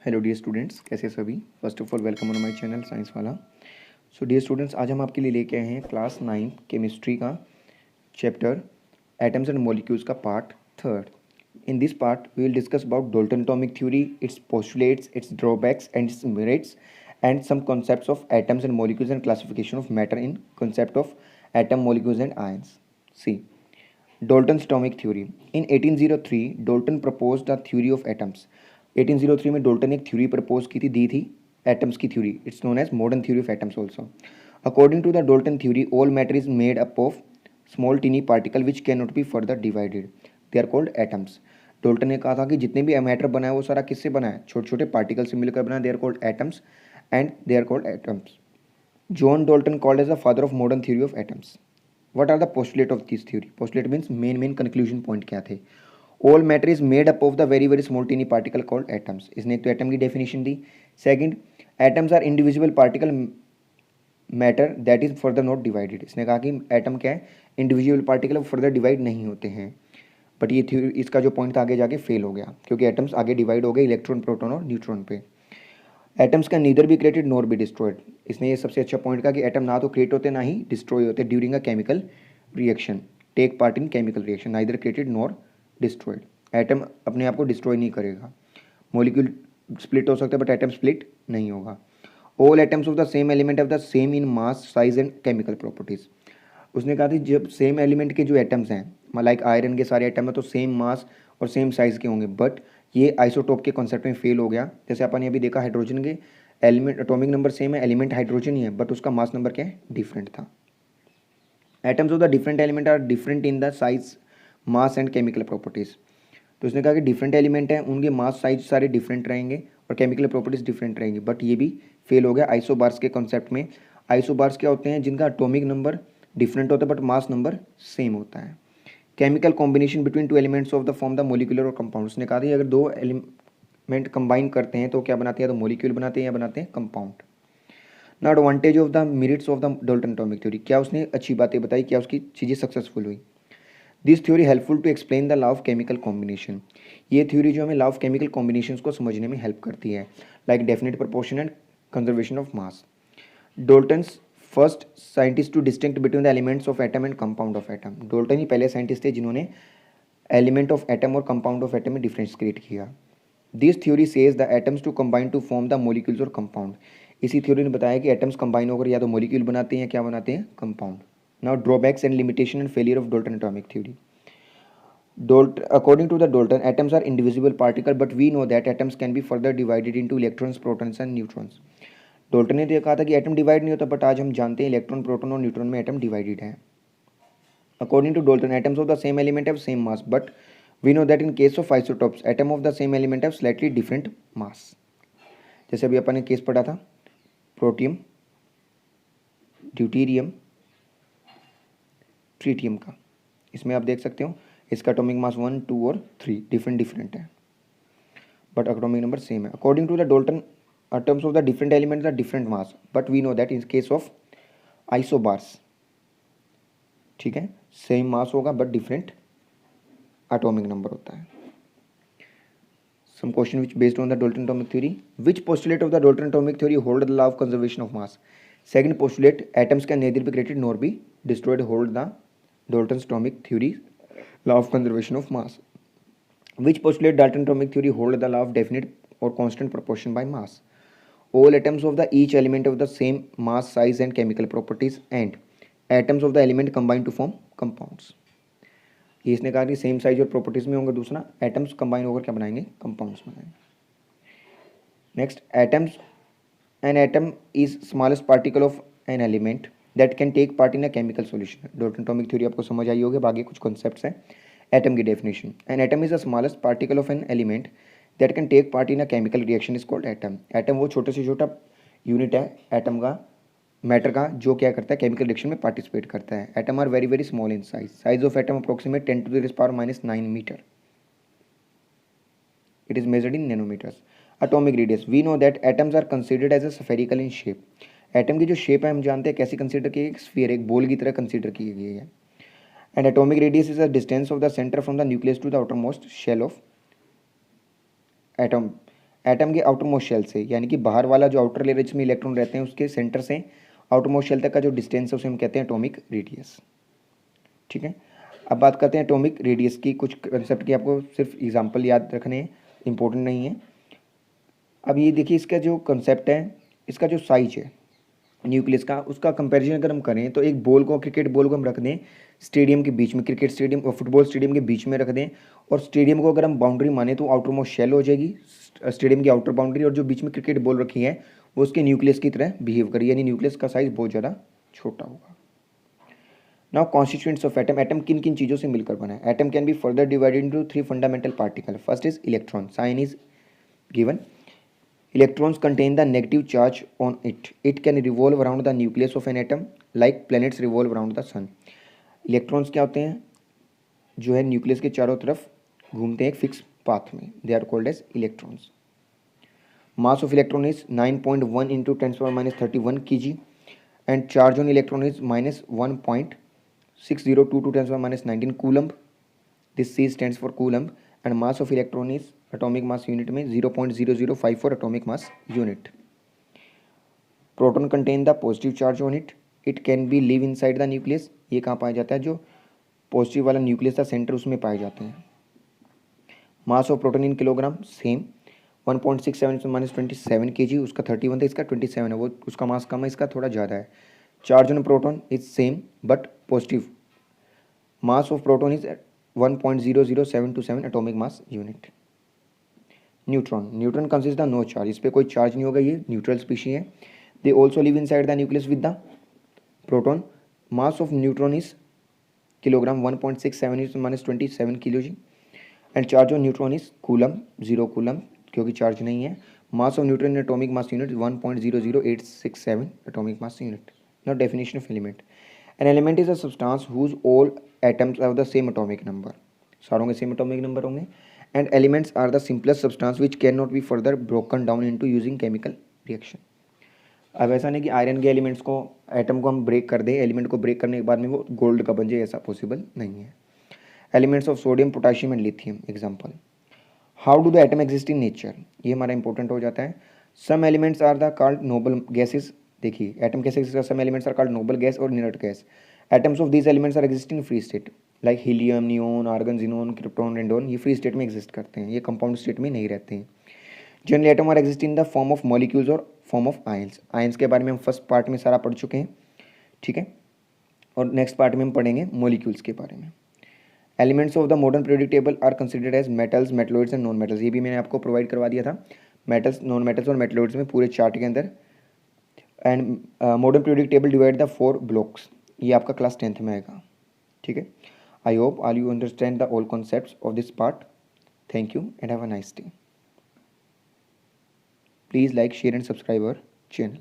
Hello dear students, कैसे सभी। First of all welcome on my channel science वाला। So dear students, आज हम आपके लिए लेके आए हैं क्लास 9 केमिस्ट्री का चैप्टर एटम्स एंड मॉलिक्यूल्स का part third. In this part we will discuss about Dalton atomic theory, its postulates, its drawbacks and its merits and some concepts of atoms and molecules and classification of matter in concept of atom, molecules and ions. See Dalton's atomic theory. In 1803, Dalton proposed the theory of atoms. 1803 में Dalton ने एक theory propose की थी, दी थी atoms की theory. It's known as modern theory of atoms also. According to the Dalton theory, all matter is made up of small tiny particle which can not be further divided. They are called atoms. Dalton ने कहा था कि जितने भी matter बना है वो सारा किससे बना है, छोटे छोटे पार्टिकल से मिलकर बना है. They are called atoms and they are called atoms. John Dalton called as the father of modern theory of atoms. What are the postulate of this theory? Postulate means main conclusion point क्या थे. All matter is made up of the very small teeny particle called atoms. इसने तो atom की definition the. Second, atoms are indivisible particle matter that is further not divided. इसने कहा कि atom क्या है, इंडिविजुअल पार्टिकल फर्दर डिवाइड नहीं होते हैं. बट ये थ्योरी, इसका जो पॉइंट था आगे जाके फेल हो गया क्योंकि एटम्स आगे डिवाइड हो गए इलेक्ट्रॉन, प्रोटॉन और न्यूट्रॉन पे. Atoms can neither be created nor be destroyed. इसने ये सबसे अच्छा पॉइंट कहा कि एटम ना तो क्रिएट होते ना ही डिस्ट्रॉय होते during a chemical reaction. Take part in chemical reaction, neither created nor destroyed. Atom अपने आप को डिस्ट्रॉय नहीं करेगा. मॉलिक्यूल स्प्लिट हो सकता है बट एटम स्प्लिट नहीं होगा. All atoms of the same element of the same in mass, size and chemical properties. उसने कहा था जब सेम एलिमेंट के जो एटम्स हैं, लाइक आयरन के सारे एटम है तो सेम मास और सेम साइज के होंगे. बट ये आइसोटोप के कॉन्सेप्ट में फेल हो गया. जैसे अपन ने अभी देखा हाइड्रोजन के एलिमेंट एटॉमिक नंबर सेम है, एलिमेंट हाइड्रोजन ही है बट उसका मास नंबर क्या है, डिफरेंट था. Atoms of the different element are different in the size, mass and chemical properties. तो उसने कहा कि डिफरेंट एलिमेंट हैं, उनके मास साइज सारे डिफरेंट रहेंगे और केमिकल प्रॉपर्टीज डिफरेंट रहेंगी. बट ये भी फेल हो गया आइसोबार्स के कॉन्सेप्ट में. आइसोबार्स क्या होते हैं, जिनका एटॉमिक नंबर डिफरेंट होता है बट मास नंबर सेम होता है. Chemical combination between two elements of the form the molecular और कंपाउंड. उसने कहा था अगर दो एलिमेंट कंबाइन करते हैं तो क्या बनाते हैं, या तो मोलिक्यूल बनाते हैं या बनाते हैं कंपाउंड. ना advantage of the merits of the Dalton atomic theory. क्या उसने अच्छी बातें बताई, क्या उसकी चीज़ें सक्सेसफुल हुई. This theory helpful to explain the law of chemical combination. ये थ्योरी जो हमें लॉ ऑफ केमिकल कॉम्बिनेशन को समझने में हेल्प करती है, like definite proportion and conservation of mass. Dalton's first scientist to distinct between the elements of atom and compound of atom. Dalton ही पहले साइंटिस्ट थे जिन्होंने एलिमेंट ऑफ एटम और कंपाउंड ऑफ एटम में डिफरेंस क्रिएट किया. This theory says the atoms to combine to form the molecules और compound. इसी theory ने बताया कि एटम्स कंबाइन होकर या तो मोलिक्यूल बनाते हैं या क्या बनाते हैं, compound. Now drawbacks and limitation and failure of Dalton atomic theory. According to the Dalton, atoms are indivisible particles, but we know that atoms can be further divided into electrons, protons and neutrons. Dalton ने तो कहा था कि atom divide नहीं होता, but आज हम जानते हैं इलेक्ट्रॉन, प्रोटॉन और न्यूट्रॉन में एटम डिवाइडेड है. According to Dalton, atoms of the same element have same mass, but we know that in case of isotopes atom of the same element have slightly different mass. जैसे अभी अपन ने case पढ़ा था protium, deuterium, tritium का. इसमें आप देख सकते हो इसका एटॉमिक मास 1, 2 और 3 डिफरेंट है बट एटॉमिक नंबर सेम है. According to the Dalton, atoms of the different elements are different mass, but we know that in case of isobars, ठीक है, सेम मास होगा बट डिफरेंट एटॉमिक नंबर होता है. Some question which based on the Dalton atomic theory. Which postulate of the Dalton atomic theory hold the law of conservation of mass? Second postulate, atoms can neither be created nor be destroyed, hold the Dalton's atomic theory law of conservation of mass. Which postulate Dalton atomic theory hold the law of definite or constant proportion by mass? All atoms of the each element of the same mass, size and chemical properties and atoms of the element combine to form compounds. ये इसने कहा कि same size और properties में होंगे. दूसरा, atoms combine होकर क्या बनाएंगे, कंपाउंड्स बनाएंगे. Next, atoms, an atom is smallest particle of an element that can take part in a chemical solution. Dalton atomic theory आपको समझ आई होगी. बाकी कुछ कॉन्सेप्ट्स हैं. एटम की definition, an atom is the smallest particle of an element that can take part in a chemical reaction is called atom. Atom वो छोटे से छोटा यूनिट है एटम का, मैटर का, जो क्या करता है, केमिकल रिएक्शन में पार्टिसिपेट करता है. Atom are very small in size. Size of atom approximate 10⁻⁻⁹ metre. It is measured in nanometres. Atomic radius, we know that atoms are considered as a spherical in shape. Atom की जो shape है हम जानते हैं कैसी consider की गई, sphere, एक बॉल की तरह कंसिडर की गई है. And atomic radius is the distance of the centre from the nucleus to the outermost shell of atom. Atom के आउटर मोस्ट शेल से, यानी कि बाहर वाला जो आउटर लेयर जिसमें इलेक्ट्रॉन रहते हैं उसके सेंटर से आउटर मोस्ट शेल तक का जो डिस्टेंस है उसे हम कहते हैं एटॉमिक रेडियस। ठीक है, अब बात करते हैं एटॉमिक रेडियस की। कुछ कंसेप्ट की आपको सिर्फ एग्जांपल याद रखने हैं, इंपॉर्टेंट नहीं है। अब ये देखिए, इसका जो कंसेप्ट है, इसका जो साइज है न्यूक्लियस का, उसका कंपैरिजन अगर हम करें तो एक बॉल को, क्रिकेट बॉल को हम रख दें स्टेडियम के बीच में, क्रिकेट स्टेडियम और फुटबॉल स्टेडियम के बीच में रख दें, और स्टेडियम को अगर हम बाउंड्री माने तो आउटर मोस्ट शेल हो जाएगी स्टेडियम की आउटर बाउंड्री, और जो बीच में क्रिकेट बॉल रखी है वो उसके न्यूक्लियस की तरह बिहेव करी, यानी न्यूक्लियस का साइज बहुत ज़्यादा छोटा होगा। Now constituents of atom. Atom किन किन चीज़ों से मिलकर बना है? Atom can be further divided into 3 fundamental particle. First is electron, sign is given. Electrons contain the negative charge on it. It can revolve around the nucleus of an atom like planets revolve around the sun. Electrons क्या होते हैं? जो है nucleus के चारों तरफ घूमते हैं एक फिक्स पाथ में. They are called as electrons. Mass of electron is 9.1 into 10⁻³ kg and charge on electron is -1.6022 10⁻19 coulomb. This C stands for coulomb and mass of electron is atomic mass unit में 0.0054 atomic mass unit. Proton contain the positive charge on it. It can be live inside the nucleus. ये कहाँ पाया जाता है? जो positive वाला nucleus था centre उसमें पाए जाते हैं। मास of proton in kilogram same 1.67 - 27 kg। उसका 31 था, इसका 27 है, वो उसका मास कम है, इसका थोड़ा ज़्यादा है। Charge on proton is same but positive. Mass of proton is 1.00727 atomic mass unit. Neutron, neutron consist the no charge, इस पर कोई चार्ज नहीं होगा, ये न्यूट्रल स्पीशी है। They also live inside the nucleus with the proton. Mass of neutron is kilogram 1.67 - 27 kg and charge on neutron is coulomb 0 coulomb, क्योंकि चार्ज नहीं है। Mass of neutron in atomic mass unit 1.00867 atomic mass unit. Now definition of element. An element is a substance whose all atoms have the same atomic number. सारों के same atomic number होंगे। And elements are the simplest substance which cannot be further broken down into using chemical reaction. अब ऐसा नहीं कि iron के elements को, atom को हम ब्रेक कर दें, एलिमेंट को ब्रेक करने के बाद में वो गोल्ड का बन जाए, ऐसा पॉसिबल नहीं है। Elements of sodium, potassium and lithium example. How do the atom exist in nature? ये हमारा इंपॉर्टेंट हो जाता है। Some elements are the called noble gases. देखिए एटम कैसे exist, some elements are called noble gas और inert gas. Atoms of these elements are exist in free state like helium, neon, argon, xenon, krypton, radon. ये free state में exist करते हैं, ये compound state में नहीं रहते हैं। Generally atom are exist in the form of molecules और फॉर्म ऑफ आयंस। आयंस के बारे में हम फर्स्ट पार्ट में सारा पढ़ चुके हैं, ठीक है, और नेक्स्ट पार्ट में हम पढ़ेंगे मॉलिक्यूल्स के बारे में। Elements of the modern periodic table are considered as metals, metalloids and non metals. ये भी मैंने आपको प्रोवाइड करवा दिया था, मेटल्स, नॉन मेटल्स और मेटलॉइड्स में पूरे चार्ट के अंदर। And modern periodic table divide the 4 blocks. ये आपका क्लास 10th में आएगा, ठीक है। I hope all you understand the all concepts of this part. Thank you and have a nice day. Please like, share and subscribe our channel.